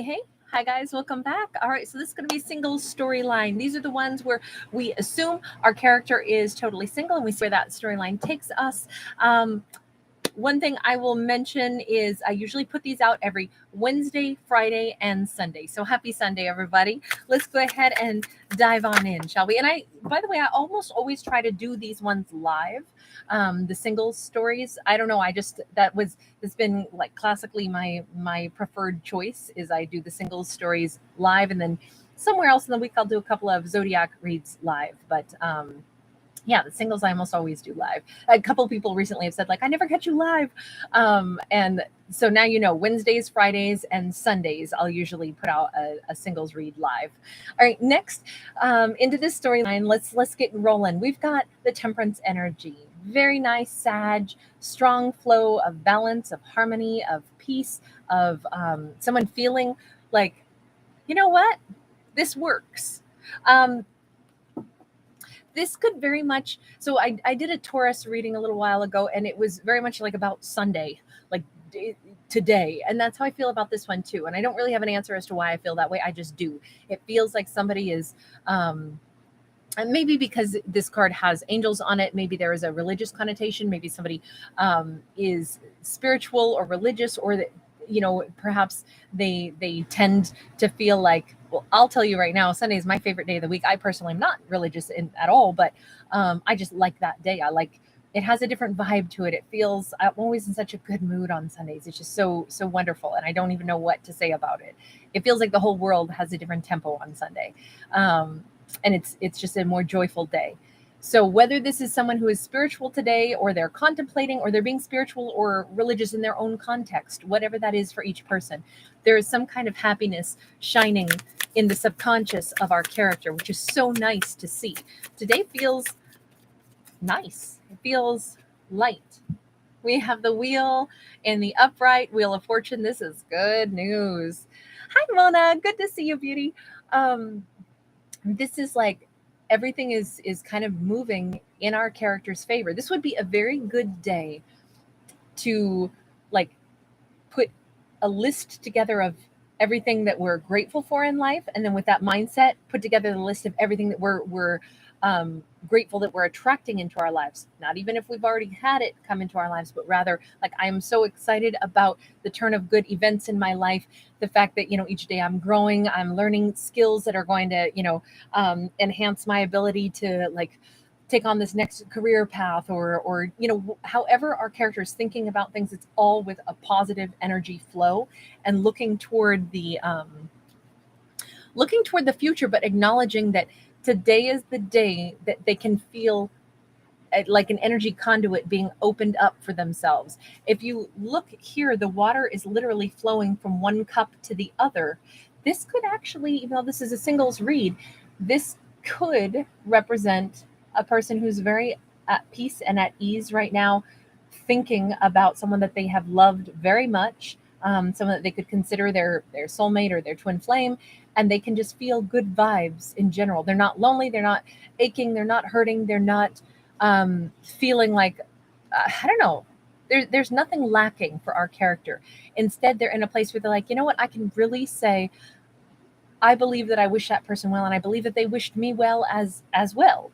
Hey. Hi, guys. Welcome back. All right. So, this is going to be single storyline. These are the ones where we assume our character is totally single and we see where that storyline takes us. One thing I will mention is I usually put these out every Wednesday, Friday, and Sunday. So happy Sunday, everybody. Let's go ahead and dive on in, shall we? And by the way, I almost always try to do these ones live. The single stories. I don't know. It's been like classically my preferred choice is I do the single stories live, and then somewhere else in the week I'll do a couple of zodiac reads live. But yeah, the singles I almost always do live. A couple people recently have said, like, I never catch you live. And so now you know, Wednesdays, Fridays, and Sundays, I'll usually put out a singles read live. All right, next into this storyline, let's get rolling. We've got the Temperance energy. Very nice, Sag, strong flow of balance, of harmony, of peace, of someone feeling like, you know what, this works. This could very much, so I did a Taurus reading a little while ago, and it was very much like about Sunday, like today, and that's how I feel about this one too. And I don't really have an answer as to why I feel that way. I just do. It feels like somebody is and maybe because this card has angels on it, maybe there is a religious connotation, maybe somebody is spiritual or religious, or that, you know, perhaps they tend to feel like, well, I'll tell you right now, Sunday is my favorite day of the week. I personally am not religious at all, but I just like that day. It has a different vibe to it. It feels, I'm always in such a good mood on Sundays. It's just so wonderful, and I don't even know what to say about it. It feels like the whole world has a different tempo on Sunday, and it's just a more joyful day. So whether this is someone who is spiritual today, or they're contemplating, or they're being spiritual or religious in their own context, whatever that is for each person, there is some kind of happiness shining in the subconscious of our character, which is so nice to see. Today feels nice. It feels light. We have the wheel in the upright, Wheel of Fortune. This is good news. Hi, Mona. Good to see you, beauty. This is like everything is kind of moving in our character's favor. This would be a very good day to like put a list together of everything that we're grateful for in life, and then with that mindset, put together the list of everything that we're grateful that we're attracting into our lives. Not even if we've already had it come into our lives, but rather like, I am so excited about the turn of good events in my life. The fact that, you know, each day I'm growing, I'm learning skills that are going to, you know, enhance my ability to like take on this next career path, or you know, however our character is thinking about things, it's all with a positive energy flow and looking toward the future, but acknowledging that today is the day that they can feel like an energy conduit being opened up for themselves. If you look here, the water is literally flowing from one cup to the other. This could actually, even though this is a singles read, this could represent a person who's very at peace and at ease right now, thinking about someone that they have loved very much, someone that they could consider their soulmate or their twin flame, and they can just feel good vibes in general. They're not lonely, they're not aching, they're not hurting, they're not feeling like, I don't know, there's nothing lacking for our character. Instead, they're in a place where they're like, you know what, I can really say, I believe that I wish that person well, and I believe that they wished me well as well.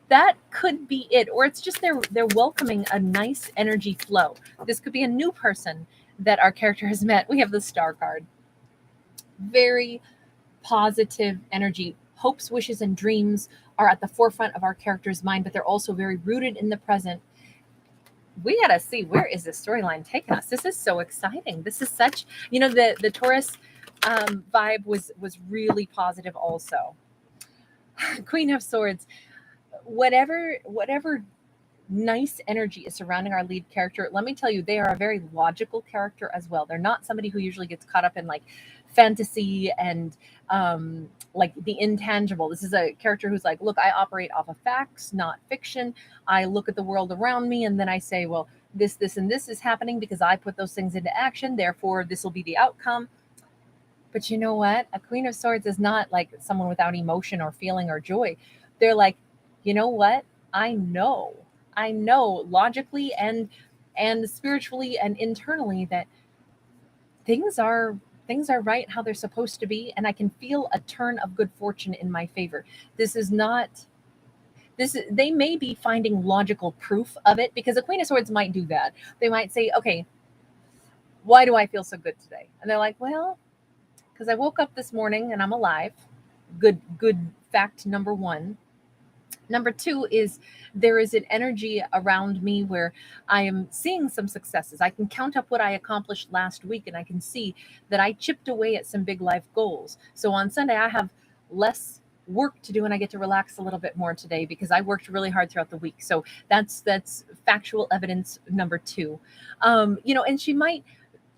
That could be it. Or it's just they're welcoming a nice energy flow. This could be a new person that our character has met. We have the Star card. Very positive energy. Hopes, wishes, and dreams are at the forefront of our character's mind, but they're also very rooted in the present. We gotta see, where is this storyline taking us? This is so exciting. This is such, you know, the Taurus vibe was really positive also. Queen of Swords. Whatever nice energy is surrounding our lead character, let me tell you, they are a very logical character as well. They're not somebody who usually gets caught up in like fantasy and like the intangible. This is a character who's like, look, I operate off of facts, not fiction. I look at the world around me and then I say, well, this and this is happening because I put those things into action, therefore this will be the outcome. But you know what? A Queen of Swords is not like someone without emotion or feeling or joy. They're like, you know what? I know logically and spiritually and internally that things are things are right how they're supposed to be, and I can feel a turn of good fortune in my favor. This is not they may be finding logical proof of it, because the Queen of Swords might do that. They might say, okay, why do I feel so good today? And they're like, well, because I woke up this morning and I'm alive. Good fact number one. Number two is there is an energy around me where I am seeing some successes. I can count up what I accomplished last week, and I can see that I chipped away at some big life goals. So on Sunday, I have less work to do, and I get to relax a little bit more today because I worked really hard throughout the week. So that's factual evidence number two. And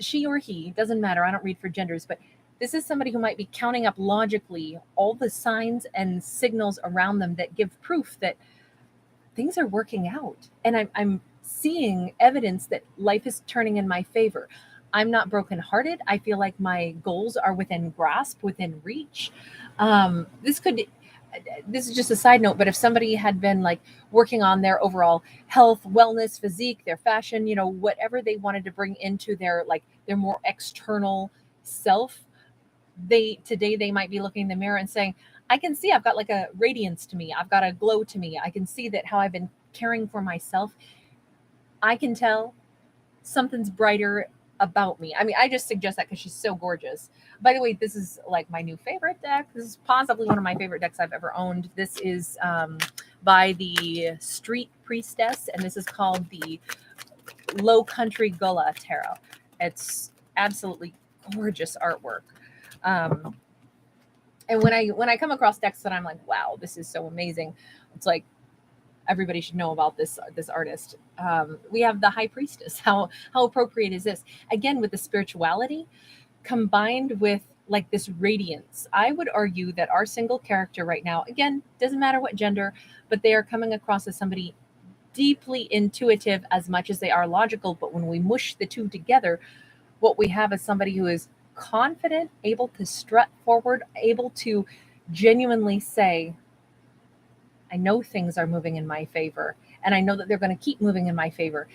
she or he, doesn't matter. I don't read for genders, but this is somebody who might be counting up logically all the signs and signals around them that give proof that things are working out. And I'm seeing evidence that life is turning in my favor. I'm not brokenhearted. I feel like my goals are within grasp, within reach. This is just a side note, but if somebody had been like working on their overall health, wellness, physique, their fashion, whatever they wanted to bring into their more external self, today they might be looking in the mirror and saying, I can see I've got like a radiance to me. I've got a glow to me. I can see that how I've been caring for myself. I can tell something's brighter about me. I mean, I just suggest that because she's so gorgeous. By the way, this is like my new favorite deck. This is possibly one of my favorite decks I've ever owned. This is by the Street Priestess, and this is called the Lowcountry Gullah Tarot. It's absolutely gorgeous artwork. And when I come across decks that I'm like, wow, this is so amazing, it's like everybody should know about this artist. We have the High Priestess. How appropriate is this? Again, with the spirituality combined with like this radiance. I would argue that our single character right now, again, doesn't matter what gender, but they are coming across as somebody deeply intuitive as much as they are logical. But when we mush the two together, what we have is somebody who is confident, able to strut forward, able to genuinely say, I know things are moving in my favor, and I know that they're going to keep moving in my favor.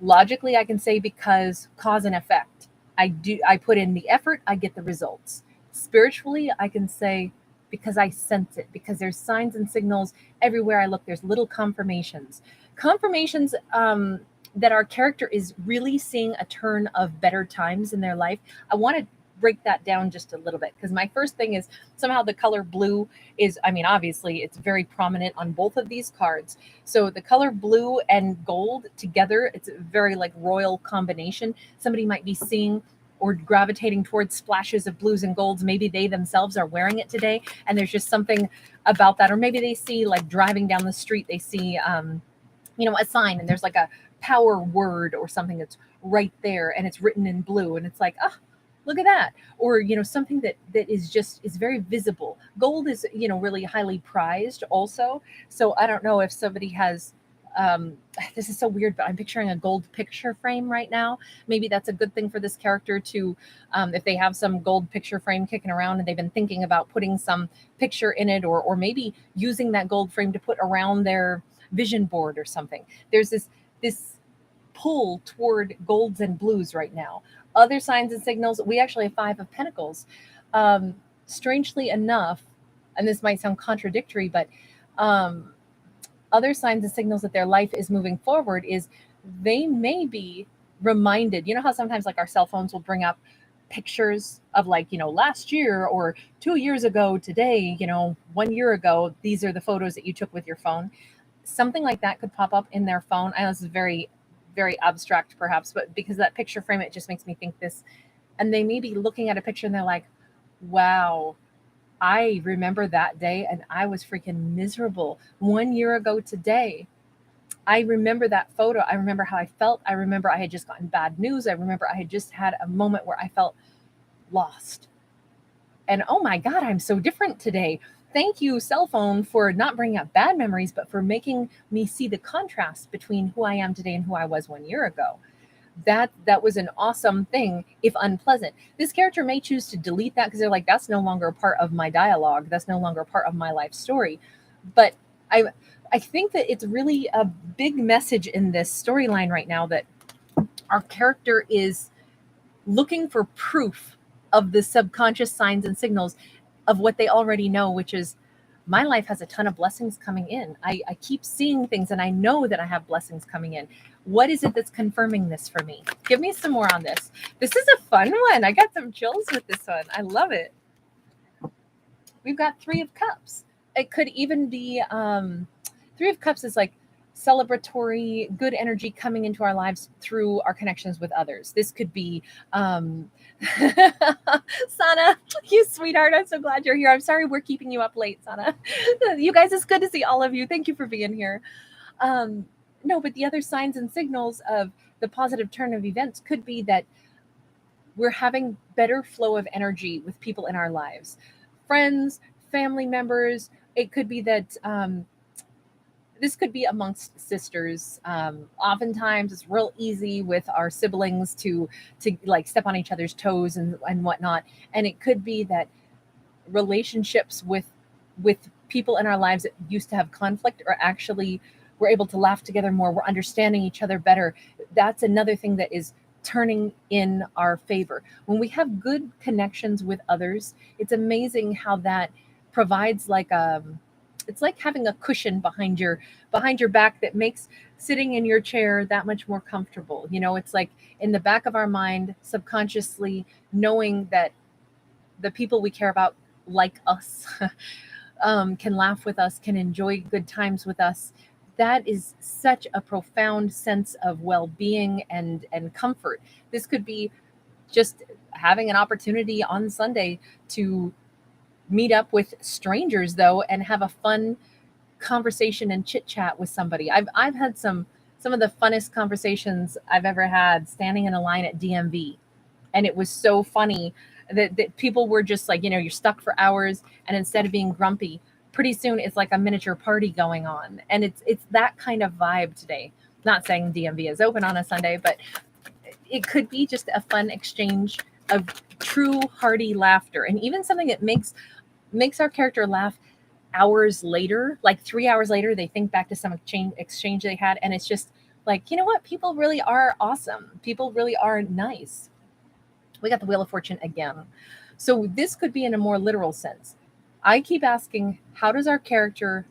Logically, I can say because cause and effect. I put in the effort, I get the results. Spiritually, I can say because I sense it, because there's signs and signals everywhere I look. There's little confirmations that our character is really seeing a turn of better times in their life. I want to break that down just a little bit, because my first thing is somehow the color blue is, I mean, obviously it's very prominent on both of these cards. So the color blue and gold together, it's a very like royal combination. Somebody might be seeing or gravitating towards splashes of blues and golds. Maybe they themselves are wearing it today, and there's just something about that. Or maybe they see, like driving down the street, they see a sign, and there's like a power word or something that's right there, and it's written in blue, and it's like, oh, look at that. Or something that is very visible. Gold is really highly prized also. So I don't know if somebody has this is so weird, but I'm picturing a gold picture frame right now. Maybe that's a good thing for this character to, if they have some gold picture frame kicking around and they've been thinking about putting some picture in it, or maybe using that gold frame to put around their vision board or something. There's this pull toward golds and blues right now. Other signs and signals, we actually have 5 of Pentacles. Strangely enough, and this might sound contradictory, but other signs and signals that their life is moving forward is they may be reminded. You know how sometimes like our cell phones will bring up pictures of like, last year or 2 years ago today, 1 year ago, these are the photos that you took with your phone. Something like that could pop up in their phone. I know this is very, very abstract perhaps, but because of that picture frame, it just makes me think this. And they may be looking at a picture and they're like, wow, I remember that day and I was freaking miserable 1 year ago today. I remember that photo. I remember how I felt. I remember I had just gotten bad news. I remember I had just had a moment where I felt lost. And oh my God, I'm so different today. Thank you, cell phone, for not bringing up bad memories, but for making me see the contrast between who I am today and who I was 1 year ago. That was an awesome thing, if unpleasant. This character may choose to delete that because they're like, that's no longer a part of my dialogue. That's no longer a part of my life story. But I think that it's really a big message in this storyline right now that our character is looking for proof of the subconscious signs and signals of what they already know, which is my life has a ton of blessings coming in. I keep seeing things and I know that I have blessings coming in. What is it that's confirming this for me? Give me some more on this. This is a fun one. I got some chills with this one. I love it. We've got Three of Cups. It could even be Three of Cups is like celebratory, good energy coming into our lives through our connections with others. This could be Sana, you sweetheart. I'm so glad you're here. I'm sorry we're keeping you up late, Sana. You guys, it's good to see all of you. Thank you for being here. No, but the other signs and signals of the positive turn of events could be that we're having better flow of energy with people in our lives. Friends, family members. It could be that this could be amongst sisters. Oftentimes it's real easy with our siblings to like step on each other's toes and whatnot. And it could be that relationships with people in our lives that used to have conflict are actually, we're able to laugh together more. We're understanding each other better. That's another thing that is turning in our favor. When we have good connections with others, it's amazing how that provides like it's like having a cushion behind your back that makes sitting in your chair that much more comfortable. You know, it's like in the back of our mind, subconsciously knowing that the people we care about like us, can laugh with us, can enjoy good times with us. That is such a profound sense of well-being and comfort. This could be just having an opportunity on Sunday to meet up with strangers though and have a fun conversation and chit chat with somebody. I've had some of the funnest conversations I've ever had standing in a line at DMV. And it was so funny that people were just like, you know, you're stuck for hours, and instead of being grumpy, pretty soon it's like a miniature party going on. And it's that kind of vibe today. Not saying DMV is open on a Sunday, but it could be just a fun exchange of true hearty laughter, and even something that makes our character laugh hours later, like 3 hours later, they think back to some exchange they had, and it's just like, you know what, people really are awesome. People really are nice. We got the Wheel of Fortune again. So this could be in a more literal sense. I keep asking, how does our character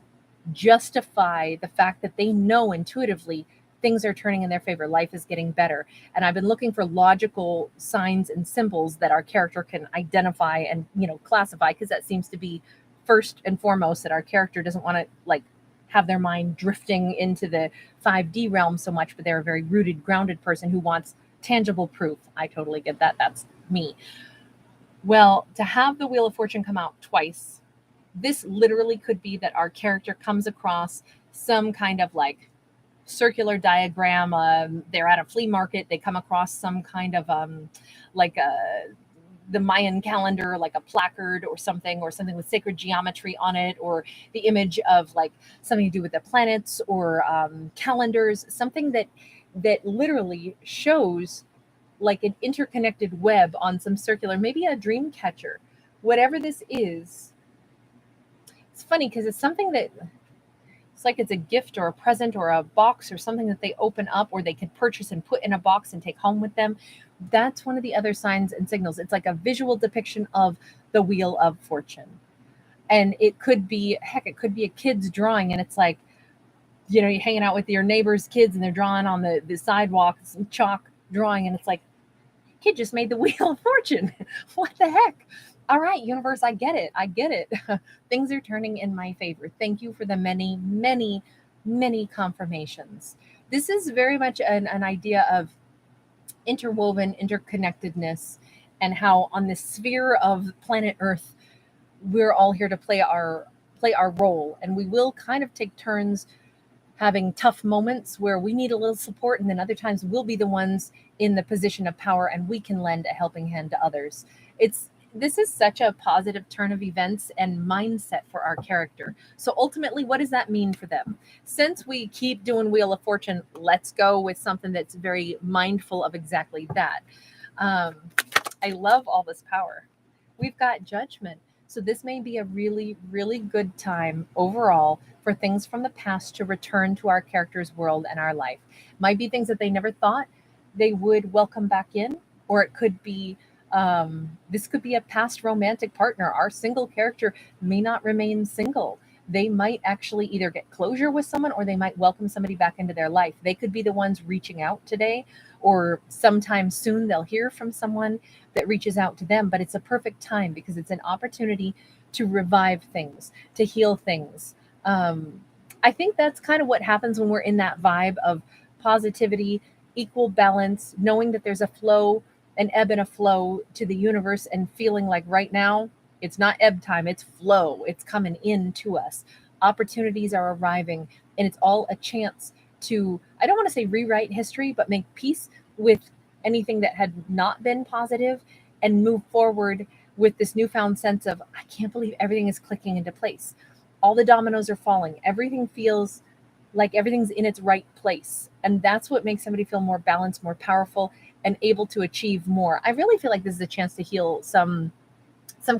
justify the fact that they know intuitively things are turning in their favor, life is getting better? And I've been looking for logical signs and symbols that our character can identify and, you know, classify, because that seems to be first and foremost, that our character doesn't want to like have their mind drifting into the 5D realm so much, but they're a very rooted, grounded person who wants tangible proof. I totally get that. That's me. Well, to have the Wheel of Fortune come out twice, this literally could be that our character comes across some kind of like circular diagram. They're at a flea market. They come across some kind of the Mayan calendar, like a placard or something with sacred geometry on it, or the image of like something to do with the planets, or calendars, something that literally shows like an interconnected web on some circular, maybe a dream catcher, whatever this is. It's funny because it's something that it's like it's a gift or a present or a box or something that they open up, or they could purchase and put in a box and take home with them. That's one of the other signs and signals. It's like a visual depiction of the Wheel of Fortune. And it could be, heck, it could be a kid's drawing, and it's like, you know, you're hanging out with your neighbor's kids and they're drawing on the sidewalk, some chalk drawing, and it's like, kid just made the Wheel of Fortune. What the heck? All right, universe, I get it. Things are turning in my favor. Thank you for the many, many, many confirmations. This is very much an idea of interwoven interconnectedness, and how on this sphere of planet Earth, we're all here to play our role, and we will kind of take turns having tough moments where we need a little support, and then other times we'll be the ones in the position of power and we can lend a helping hand to others. This is such a positive turn of events and mindset for our character. So ultimately, what does that mean for them? Since we keep doing Wheel of Fortune, let's go with something that's very mindful of exactly that. I love all this power. We've got Judgment. So this may be a really, really good time overall for things from the past to return to our character's world and our life. Might be things that they never thought they would welcome back in, or it could be This could be a past romantic partner. Our single character may not remain single. They might actually either get closure with someone or they might welcome somebody back into their life. They could be the ones reaching out today, or sometime soon they'll hear from someone that reaches out to them. But it's a perfect time because it's an opportunity to revive things, to heal things. I think that's kind of what happens when we're in that vibe of positivity, equal balance, knowing that there's a flow, an ebb and a flow to the universe, and feeling like right now it's not ebb time, it's flow. It's coming in to us. Opportunities are arriving, and it's all a chance to, I don't want to say rewrite history, but make peace with anything that had not been positive and move forward with this newfound sense of, I can't believe everything is clicking into place. All the dominoes are falling. Everything feels like everything's in its right place. And that's what makes somebody feel more balanced, more powerful, and able to achieve more. I really feel like this is a chance to heal some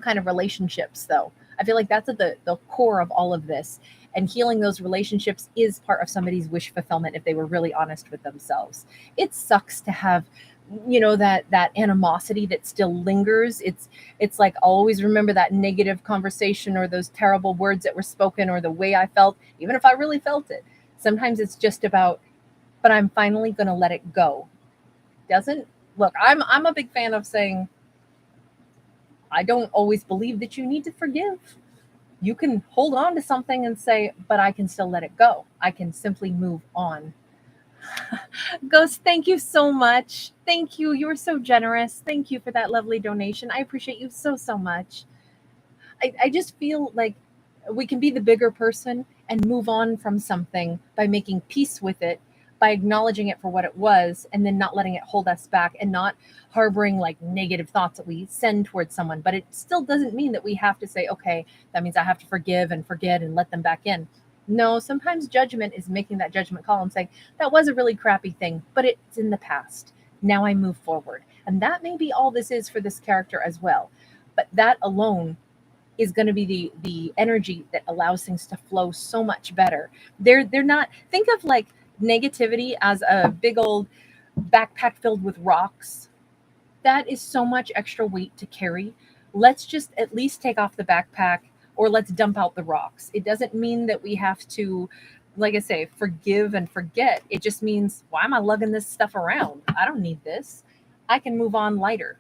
kind of relationships, though. I feel like that's at the core of all of this. And healing those relationships is part of somebody's wish fulfillment if they were really honest with themselves. It sucks to have, that animosity that still lingers. It's like, I'll always remember that negative conversation or those terrible words that were spoken or the way I felt, even if I really felt it. Sometimes it's just about, but I'm finally going to let it go. Doesn't look, I'm a big fan of saying, I don't always believe that you need to forgive. You can hold on to something and say, but I can still let it go. I can simply move on. Ghost, thank you so much. Thank you. You were so generous. Thank you for that lovely donation. I appreciate you so, so much. I just feel like we can be the bigger person and move on from something by making peace with it, by acknowledging it for what it was, and then not letting it hold us back and not harboring like negative thoughts that we send towards someone. But it still doesn't mean that we have to say, okay, that means I have to forgive and forget and let them back in. No, sometimes judgment is making that judgment call and saying, that was a really crappy thing, but it's in the past. Now I move forward. And that may be all this is for this character as well. But that alone is going to be the energy that allows things to flow so much better. They're not, think of like negativity as a big old backpack filled with rocks. That is so much extra weight to carry. Let's just at least take off the backpack, or let's dump out the rocks. It doesn't mean that we have to, like I say, forgive and forget. It just means, why am I lugging this stuff around? I don't need this. I can move on lighter.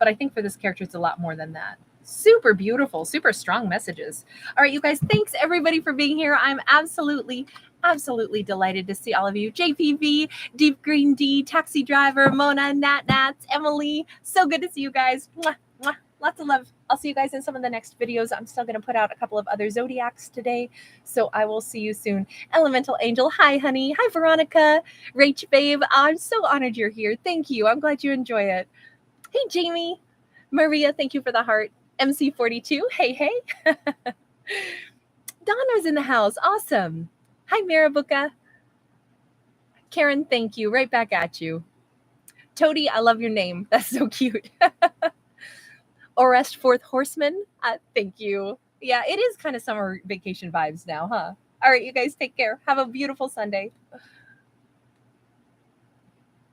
But I think for this character, it's a lot more than that. Super beautiful, super strong messages. All right, you guys, thanks everybody for being here. I'm absolutely delighted to see all of you. JPV, Deep Green D, Taxi Driver, Mona, Nat Nats, Emily. So good to see you guys. Mwah, mwah. Lots of love. I'll see you guys in some of the next videos. I'm still going to put out a couple of other zodiacs today, so I will see you soon. Elemental Angel, hi honey. Hi Veronica. Rach babe, I'm so honored you're here. Thank you. I'm glad you enjoy it. Hey Jamie. Maria, thank you for the heart. MC42, hey. Donna's in the house. Awesome. Hi, Marabuka. Karen, thank you. Right back at you. Toady, I love your name. That's so cute. Orest Fourth Horseman, thank you. Yeah, it is kind of summer vacation vibes now, huh? All right, you guys take care. Have a beautiful Sunday.